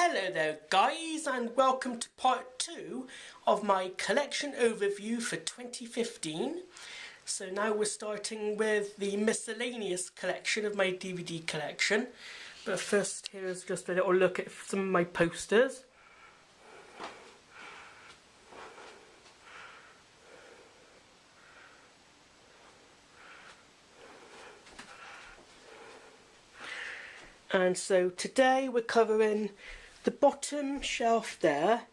Hello there guys, and welcome to part 2 of my collection overview for 2015. So now we're starting with the miscellaneous collection of my DVD collection. But first, here's just a little look at some of my posters. And so today we're covering the bottom shelf there,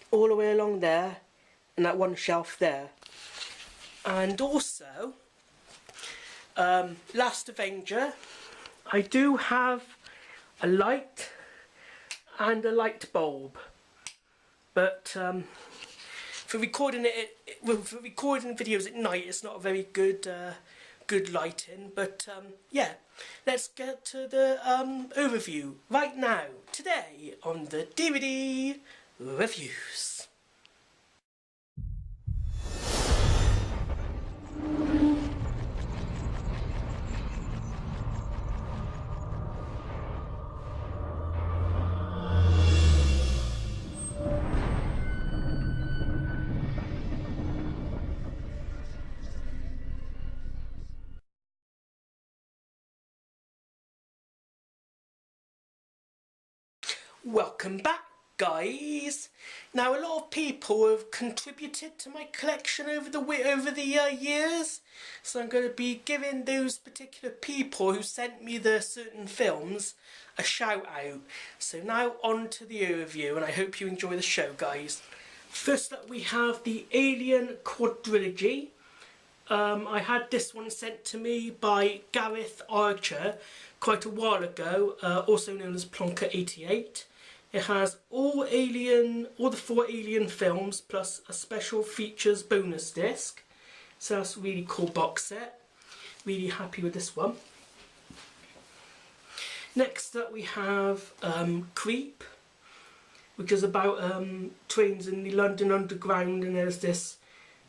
all the way along there, and that one shelf there. And also, Last Avenger, I do have a light and a light bulb. But for recording for recording videos at night, it's not a very good good lighting. But yeah, let's get to the overview right now, today on the DVD reviews. Welcome back guys. Now a lot of people have contributed to my collection over the years, so I'm going to be giving those particular people who sent me the certain films a shout out. So now on to the overview, and I hope you enjoy the show guys. First up we have the Alien Quadrilogy. I had this one sent to me by Gareth Archer quite a while ago, also known as Plonker88. It has all the 4 Alien films plus a special features bonus disc. So that's a really cool box set. Really happy with this one. Next up we have Creep, which is about trains in the London Underground, and there's this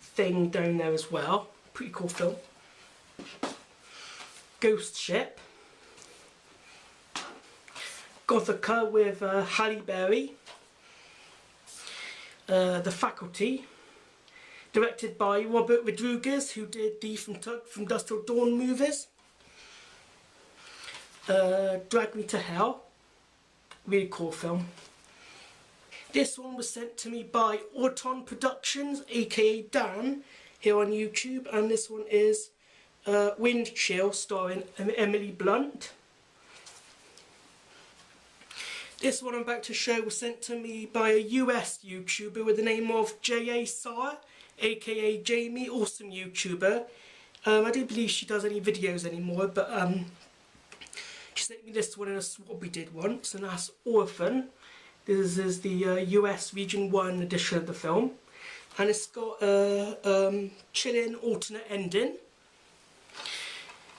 thing down there as well. Pretty cool film. Ghost Ship. Gothica with Halle Berry. The Faculty, directed by Robert Rodriguez, who did the From Dusk Till Dawn movies. Drag Me to Hell, really cool film. This one was sent to me by Auton Productions, aka Dan, here on YouTube, and this one is Wind Chill, starring Emily Blunt. This one I'm about to show was sent to me by a US YouTuber with the name of J.A. Saar, aka Jamie, awesome YouTuber. I don't believe she does any videos anymore, but she sent me this one in a swap we did once, and that's Orphan. This is the US Region 1 edition of the film, and it's got a chilling alternate ending.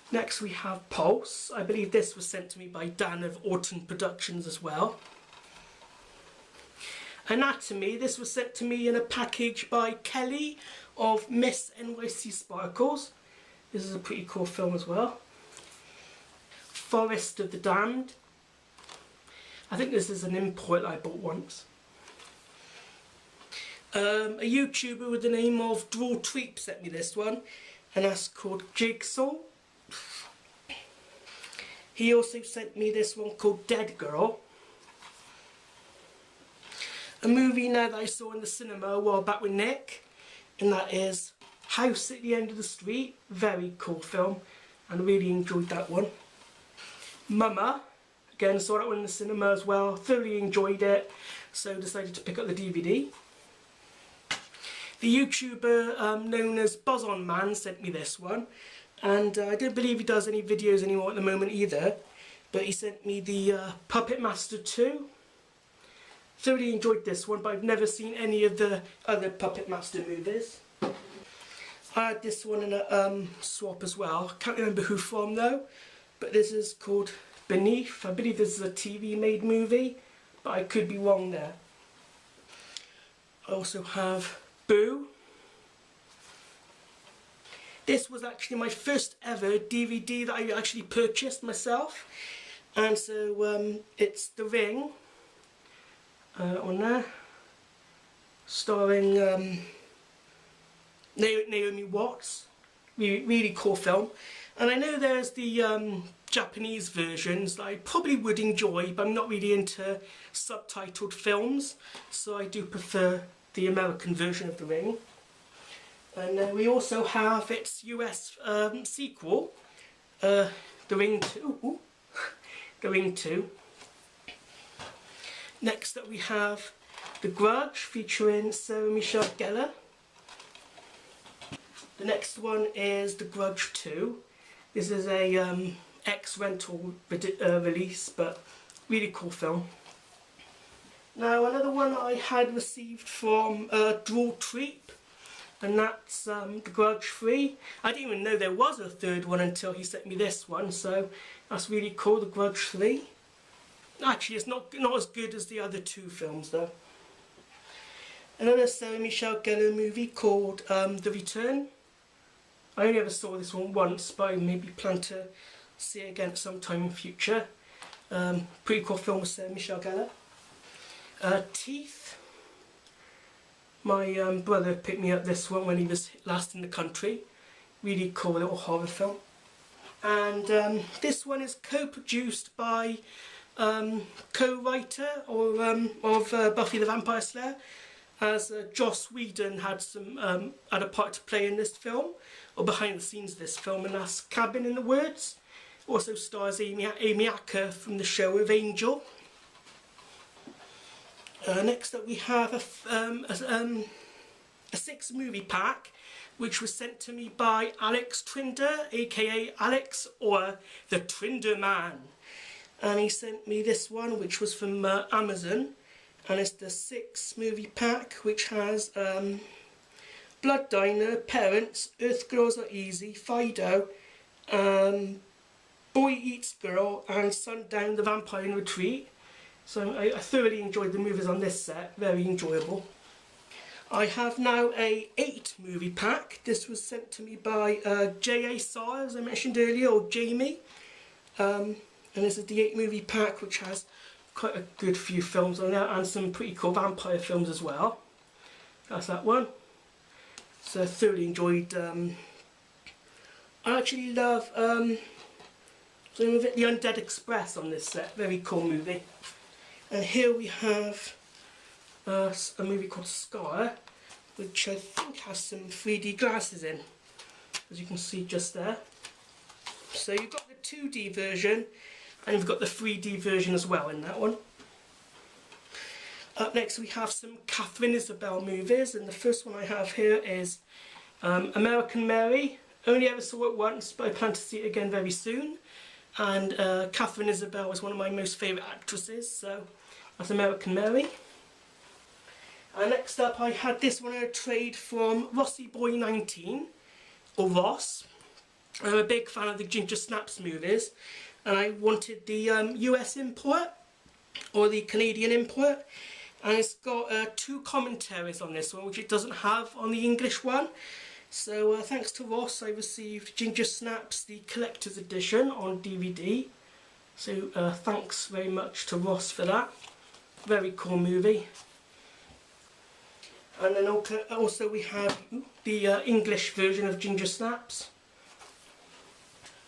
Next we have Pulse. I believe this was sent to me by Dan of Auton Productions as well. Anatomy. This was sent to me in a package by Kelly of Miss NYC Sparkles. This is a pretty cool film as well. Forest of the Damned. I think this is an import I bought once. A YouTuber with the name of Draw Treep sent me this one, and that's called Jigsaw. He also sent me this one called Dead Girl. A movie now that I saw in the cinema a while back with Nick, and that is House at the End of the Street. Very cool film, and really enjoyed that one. Mama, again saw that one in the cinema as well, thoroughly enjoyed it, so decided to pick up the DVD. The YouTuber known as Buzz On Man sent me this one. And I don't believe he does any videos anymore at the moment either, but he sent me the Puppet Master 2. Thoroughly enjoyed this one, but I've never seen any of the other Puppet Master movies. I had this one in a swap as well. Can't remember who from though, but this is called Beneath. I believe this is a TV made movie, but I could be wrong there. I also have Boo. This was actually my first ever DVD that I actually purchased myself. And so it's The Ring on there, starring Naomi Watts. Really cool film. And I know there's the Japanese versions that I probably would enjoy, but I'm not really into subtitled films, so I do prefer the American version of The Ring. And we also have its US sequel, The Ring 2. Ooh. The Ring 2. Next up we have The Grudge, featuring Sarah Michelle Gellar. The next one is The Grudge 2. This is a ex-rental release, but really cool film. Now another one I had received from Draw Treep, and that's The Grudge 3. I didn't even know there was a third one until he sent me this one, so that's really cool, The Grudge 3. Actually, it's not as good as the other two films though. Another Sarah Michelle Gellar movie called The Return. I only ever saw this one once, but I maybe plan to see it again sometime in future. Pretty cool film with Sarah Michelle Gellar. Teeth. My brother picked me up this one when he was last in the country. Really cool little horror film. And this one is co-produced by co-writer of Buffy the Vampire Slayer, as Joss Whedon had a part to play in this film, or behind the scenes of this film, and that's Cabin in the Woods. Also stars Amy Acker from the show of Angel. Next up we have a 6 movie pack, which was sent to me by Alex Trinder, aka Alex, or the Trinder Man. And he sent me this one, which was from Amazon, and it's the 6 movie pack, which has Blood Diner, Parents, Earth Girls Are Easy, Fido, Boy Eats Girl, and Sundown the Vampire in Retreat. So I thoroughly enjoyed the movies on this set, very enjoyable. I have now a 8 movie pack. This was sent to me by J.A. Saar, as I mentioned earlier, or Jamie. And this is the 8 movie pack, which has quite a good few films on there, and some pretty cool vampire films as well. That's that one. So I thoroughly enjoyed. I actually love some of it, The Undead Express on this set. Very cool movie. And here we have a movie called Scar, which I think has some 3D glasses in, as you can see just there. So you've got the 2D version, and you've got the 3D version as well in that one. Up next we have some Catherine Isabel movies, and the first one I have here is American Mary. Only ever saw it once, but I plan to see it again very soon. And Catherine Isabel is one of my most favourite actresses, so that's American Mary. And next up I had this one in a trade from Rossy Boy 19, or Ross. I'm a big fan of the Ginger Snaps movies, and I wanted the US import, or the Canadian import, and it's got 2 commentaries on this one, which it doesn't have on the English one. So thanks to Ross, I received Ginger Snaps, the collector's edition, on DVD. So thanks very much to Ross for that. Very cool movie. And then also we have the English version of Ginger Snaps.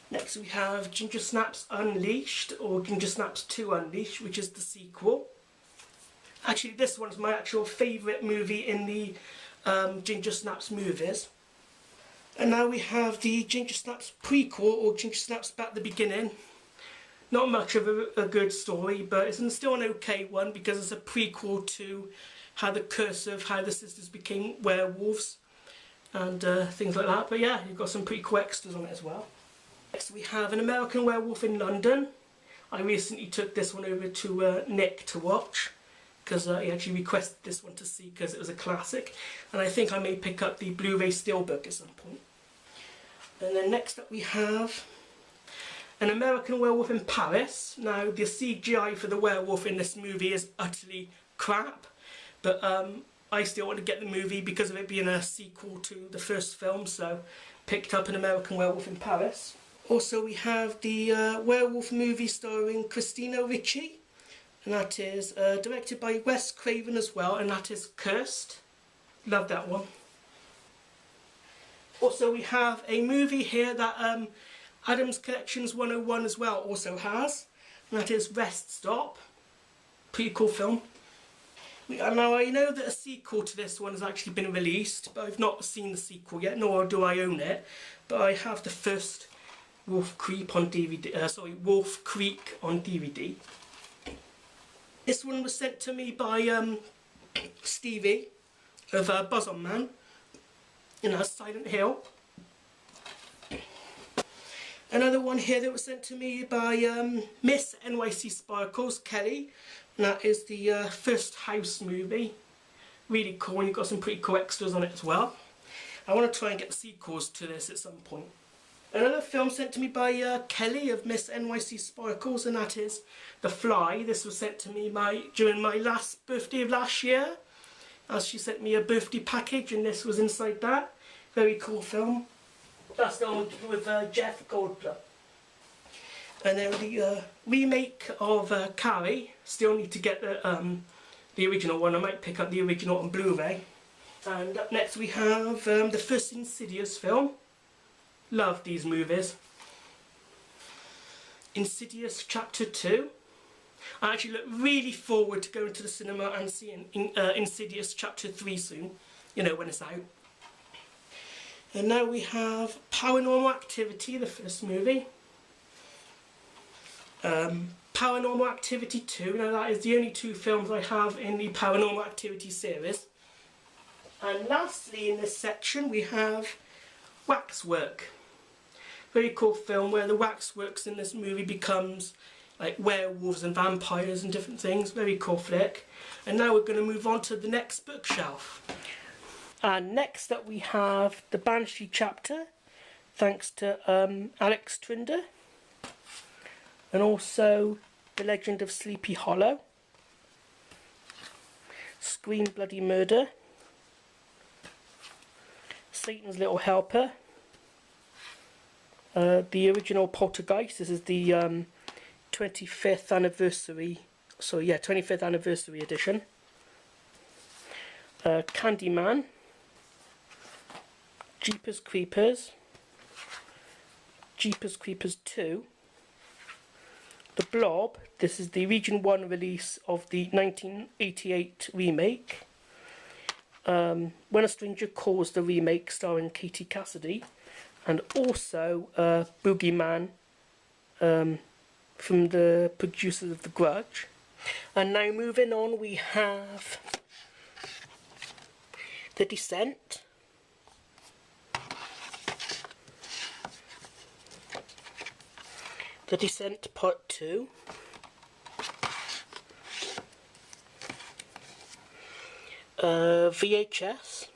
Next we have Ginger Snaps Unleashed, or Ginger Snaps 2 Unleashed, which is the sequel. Actually, this one's my actual favourite movie in the Ginger Snaps movies. And now we have the Ginger Snaps prequel, or Ginger Snaps Back at the Beginning. Not much of a good story, but it's still an okay one, because it's a prequel to how the sisters became werewolves and things like that. But yeah, you've got some pretty cool extras on it as well. Next we have An American Werewolf in London. I recently took this one over to Nick to watch, because he actually requested this one to see because it was a classic, and I think I may pick up the Blu-ray Steelbook at some point. And then next up we have An American Werewolf in Paris. Now the CGI for the werewolf in this movie is utterly crap, but I still want to get the movie because of it being a sequel to the first film, so picked up An American Werewolf in Paris. Also we have the werewolf movie starring Christina Ricci, and that is directed by Wes Craven as well, and that is Cursed. Love that one. Also we have a movie here that Adam's Collections 101 as well also has, and that is Rest Stop. Pretty cool film. Now I know that a sequel to this one has actually been released, but I've not seen the sequel yet, nor do I own it. But I have the first Wolf Creek on DVD. Wolf Creek on DVD. This one was sent to me by Stevie of Buzz On Man, and that's Silent Hill. Another one here that was sent to me by Miss NYC Sparkles, Kelly, and that is the first House movie. Really cool, and you've got some pretty cool extras on it as well. I want to try and get the sequels to this at some point. Another film sent to me by Kelly of Miss NYC Sparkles, and that is The Fly. This was sent to me during my last birthday of last year. She sent me a birthday package, and this was inside that. Very cool film. That's the one with Jeff Goldblum. And then the remake of Carrie. Still need to get the original one. I might pick up the original on Blu-ray. And up next we have the first Insidious film. Love these movies. Insidious Chapter 2. I actually look really forward to going to the cinema and seeing Insidious Chapter 3 soon. You know, when it's out. And now we have Paranormal Activity, the first movie. Paranormal Activity 2, now that is the only two films I have in the Paranormal Activity series. And lastly in this section we have Waxwork. Very cool film where the waxworks in this movie becomes like werewolves and vampires and different things. Very cool flick. And now we're going to move on to the next bookshelf. And next up we have the Banshee chapter, thanks to Alex Trinder. And also The Legend of Sleepy Hollow, Scream Bloody Murder, Satan's Little Helper, the original Poltergeist. This is the 25th anniversary, 25th anniversary edition. Candyman, Jeepers Creepers, Jeepers Creepers 2, The Blob. This is the Region 1 release of the 1988 remake. When a Stranger Calls, the remake starring Katie Cassidy, and also Boogeyman from the producers of The Grudge. And now moving on we have The Descent, The Descent Part 2, VHS,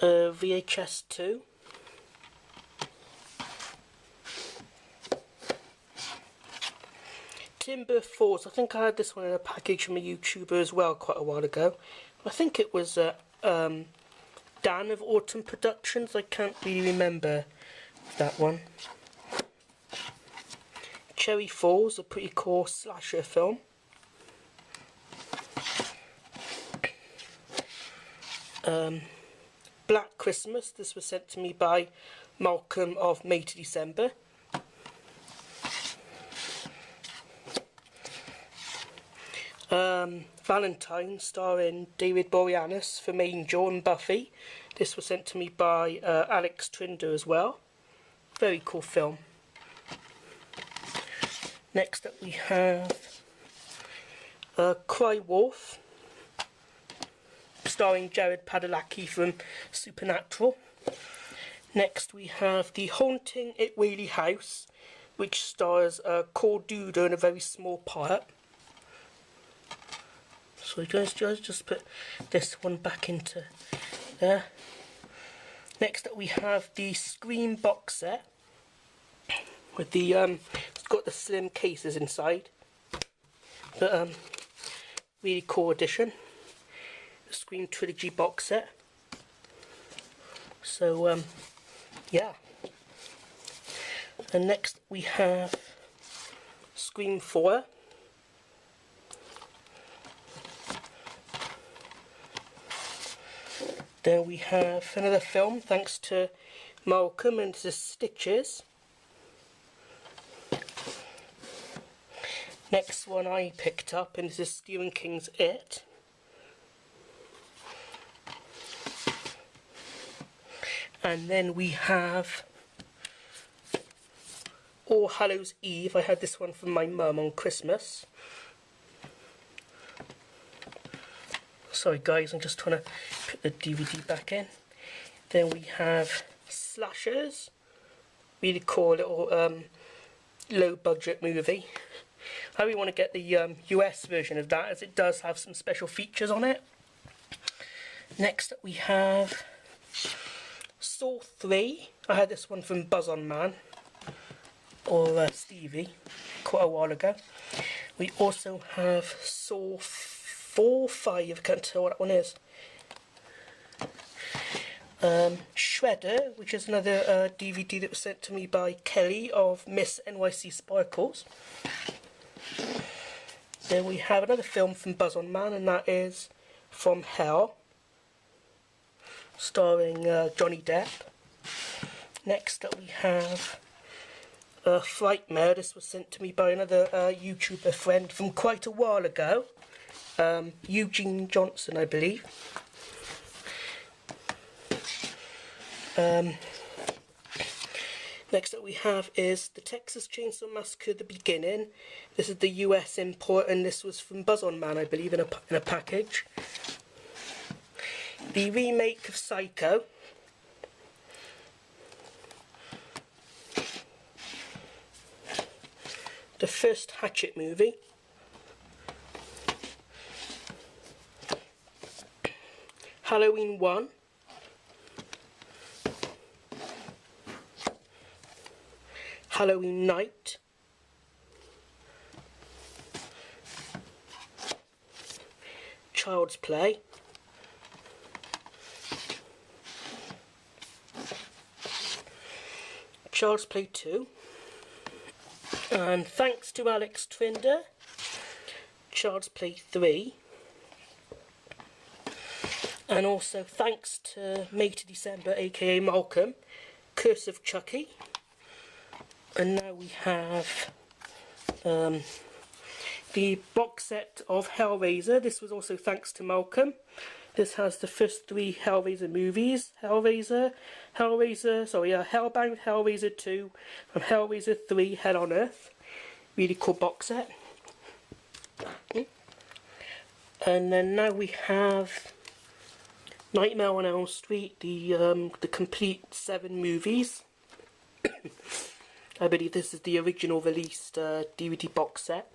VHS 2, Timber Falls. I think I had this one in a package from a YouTuber as well quite a while ago. I think it was Dan of Autumn Productions. I can't really remember that one. Cherry Falls, a pretty cool slasher film. Black Christmas. This was sent to me by Malcolm of May to December. Valentine, starring David Boreanaz from Angel and Buffy. This was sent to me by Alex Trinder as well. Very cool film. Next up we have Cry Wolf, starring Jared Padalecki from Supernatural. Next we have The Haunting at Whaley House, which stars Cole Duda in a very small part. So just put this one back into there. Next up we have the Scream box set with the it's got the slim cases inside. But really cool edition. The Scream trilogy box set. So yeah. And next we have Scream 4. Then we have another film, thanks to Malcolm, and this is Stitches. Next one I picked up, and this is Stephen King's It. And then we have All Hallows Eve. I had this one from my mum on Christmas. Sorry guys, I'm just trying to put the DVD back in. Then we have Slashers. Really cool little low budget movie. I really want to get the US version of that, as it does have some special features on it. Next up we have Saw 3. I had this one from Buzz On Man, or Stevie, quite a while ago. We also have Saw 4, 5, I can't tell what that one is. Shredder, which is another DVD that was sent to me by Kelly of Miss NYC Sparkles. Then we have another film from Buzz On Man, and that is From Hell, starring Johnny Depp. Next up we have Frightmare. This was sent to me by another YouTuber friend from quite a while ago, Eugene Johnson, I believe. Next up we have is the Texas Chainsaw Massacre: The Beginning. This is the US import, and this was from Buzz On Man, I believe, in a package. The remake of Psycho. The first Hatchet movie. Halloween 1. Halloween Night. Child's Play. Child's Play 2. And thanks to Alex Trinder, Child's Play 3. And also thanks to May to December, aka Malcolm, Curse of Chucky. And now we have the box set of Hellraiser. This was also thanks to Malcolm. This has the first 3 Hellraiser movies. Hellbound, Hellraiser 2, and Hellraiser 3, Hell on Earth. Really cool box set. And then now we have Nightmare on Elm Street, the complete 7 movies. I believe this is the original released DVD box set.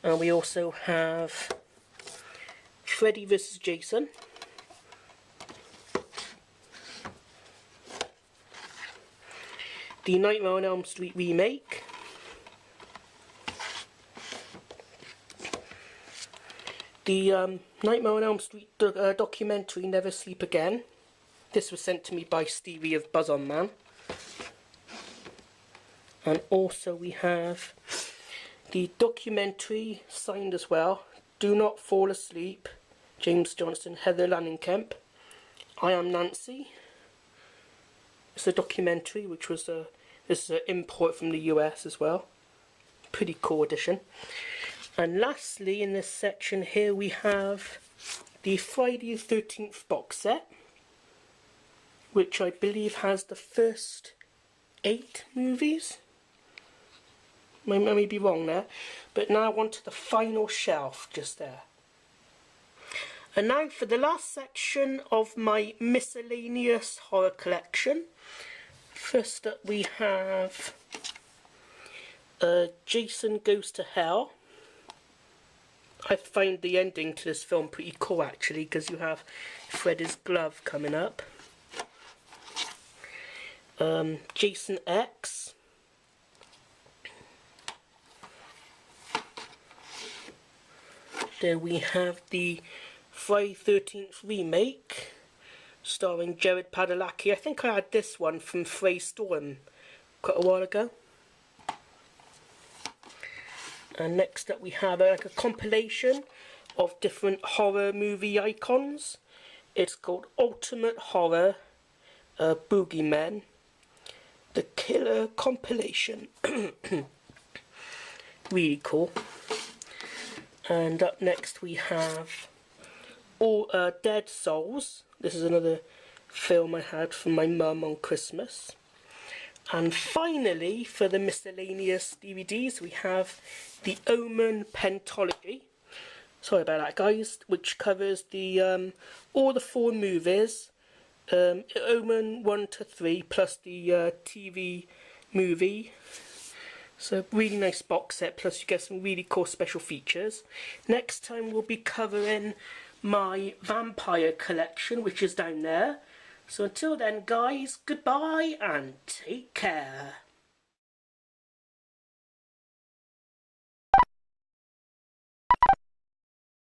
And we also have Freddy vs. Jason. The Nightmare on Elm Street remake. The Nightmare on Elm Street documentary, Never Sleep Again. This was sent to me by Stevie of Buzz On Man. And also we have the documentary, signed as well, Do Not Fall Asleep, James Johnston, Heather Langenkamp, I Am Nancy. It's a documentary which was this is an import from the US as well. Pretty cool edition. And lastly in this section here we have the Friday the 13th box set, which I believe has the first 8 movies. I may be wrong there, but now on to the final shelf just there. And now for the last section of my miscellaneous horror collection. First up we have Jason Goes to Hell. I find the ending to this film pretty cool actually, because you have Freddy's glove coming up. Jason X. Then we have the Friday the 13th remake, starring Jared Padalecki. I think I had this one from Frey Storm quite a while ago. And next up we have like a compilation of different horror movie icons. It's called Ultimate Horror Boogeymen, the Killer Compilation. Really cool. And up next we have All Dead Souls. This is another film I had from my mum on Christmas. And finally, for the miscellaneous DVDs, we have the Omen Pentology. Sorry about that, guys, which covers the all the 4 movies, Omen 1 to 3, plus the TV movie. So really nice box set, plus you get some really cool special features. Next time we'll be covering my vampire collection, which is down there. So until then, guys, goodbye and take care.